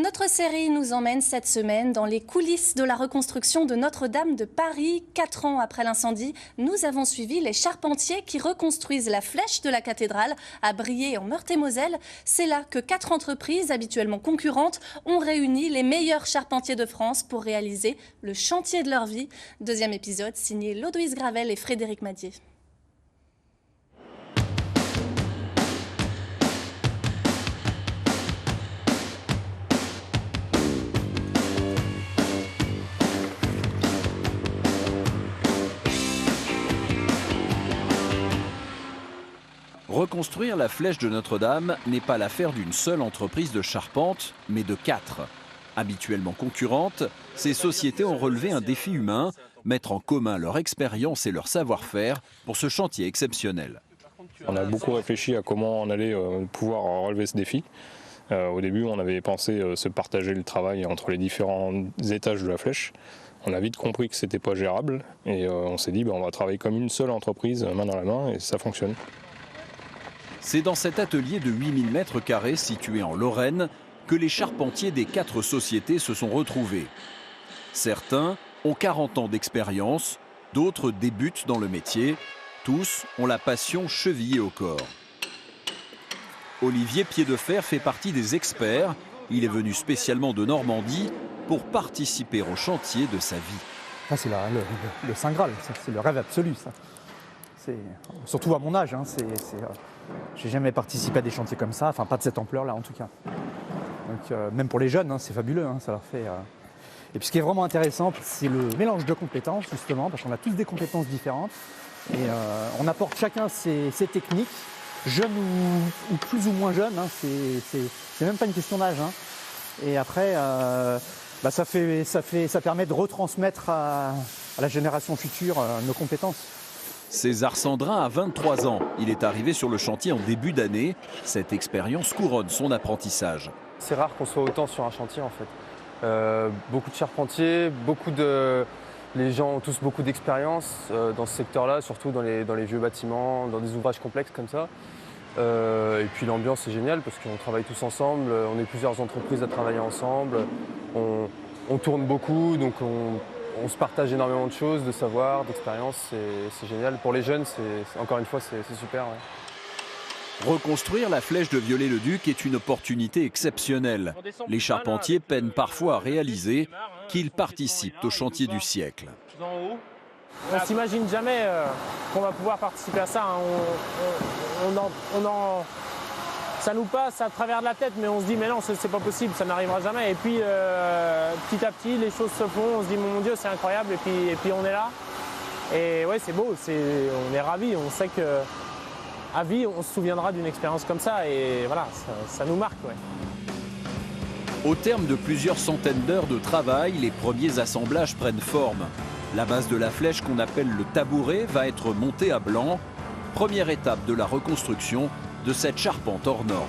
Notre série nous emmène cette semaine dans les coulisses de la reconstruction de Notre-Dame de Paris. 4 ans après l'incendie, nous avons suivi les charpentiers qui reconstruisent la flèche de la cathédrale à Briey en Meurthe-et-Moselle. C'est là que 4 entreprises habituellement concurrentes ont réuni les meilleurs charpentiers de France pour réaliser le chantier de leur vie. Deuxième épisode signé Lodoïse Gravel et Frédéric Madier. Reconstruire la flèche de Notre-Dame n'est pas l'affaire d'une seule entreprise de charpente, mais de 4. Habituellement concurrentes, ces sociétés ont relevé un défi humain, mettre en commun leur expérience et leur savoir-faire pour ce chantier exceptionnel. On a beaucoup réfléchi à comment on allait pouvoir relever ce défi. Au début, on avait pensé se partager le travail entre les différents étages de la flèche. On a vite compris que ce n'était pas gérable et on s'est dit on va travailler comme une seule entreprise, main dans la main, et ça fonctionne. C'est dans cet atelier de 8000 m² situé en Lorraine que les charpentiers des 4 sociétés se sont retrouvés. Certains ont 40 ans d'expérience, d'autres débutent dans le métier. Tous ont la passion chevillée au corps. Olivier Pieddefer fait partie des experts. Il est venu spécialement de Normandie pour participer au chantier de sa vie. C'est le Saint Graal, c'est le rêve absolu. Ça. Surtout à mon âge, j'ai jamais participé à des chantiers comme ça, enfin pas de cette ampleur-là en tout cas. Donc, même pour les jeunes, c'est fabuleux, ça leur fait. Et puis ce qui est vraiment intéressant, c'est le mélange de compétences justement, parce qu'on a tous des compétences différentes et on apporte chacun ses techniques, jeunes ou plus ou moins jeunes, c'est même pas une question d'âge. Et après, ça permet de retransmettre à la génération future nos compétences. César Sandrin a 23 ans. Il est arrivé sur le chantier en début d'année. Cette expérience couronne son apprentissage. C'est rare qu'on soit autant sur un chantier en fait. Beaucoup de charpentiers, les gens ont tous beaucoup d'expérience dans ce secteur-là, surtout dans les vieux bâtiments, dans des ouvrages complexes comme ça. Et puis l'ambiance est géniale parce qu'on travaille tous ensemble, on est plusieurs entreprises à travailler ensemble, on tourne beaucoup, donc on se partage énormément de choses, de savoir, d'expérience, c'est génial. Pour les jeunes, encore une fois, c'est super. Ouais. Reconstruire la flèche de Viollet-le-Duc est une opportunité exceptionnelle. Les charpentiers peinent parfois à réaliser qu'ils participent au chantier du siècle. On ne s'imagine jamais qu'on va pouvoir participer à ça. Ça nous passe à travers de la tête, mais on se dit mais non, c'est pas possible, ça n'arrivera jamais. Et puis petit à petit, les choses se font, on se dit mon Dieu, c'est incroyable, et puis on est là. Et ouais, c'est beau, on est ravis, on sait que à vie, on se souviendra d'une expérience comme ça, et voilà, ça nous marque. Ouais. Au terme de plusieurs centaines d'heures de travail, les premiers assemblages prennent forme. La base de la flèche qu'on appelle le tabouret va être montée à blanc. Première étape de la reconstruction de cette charpente hors norme.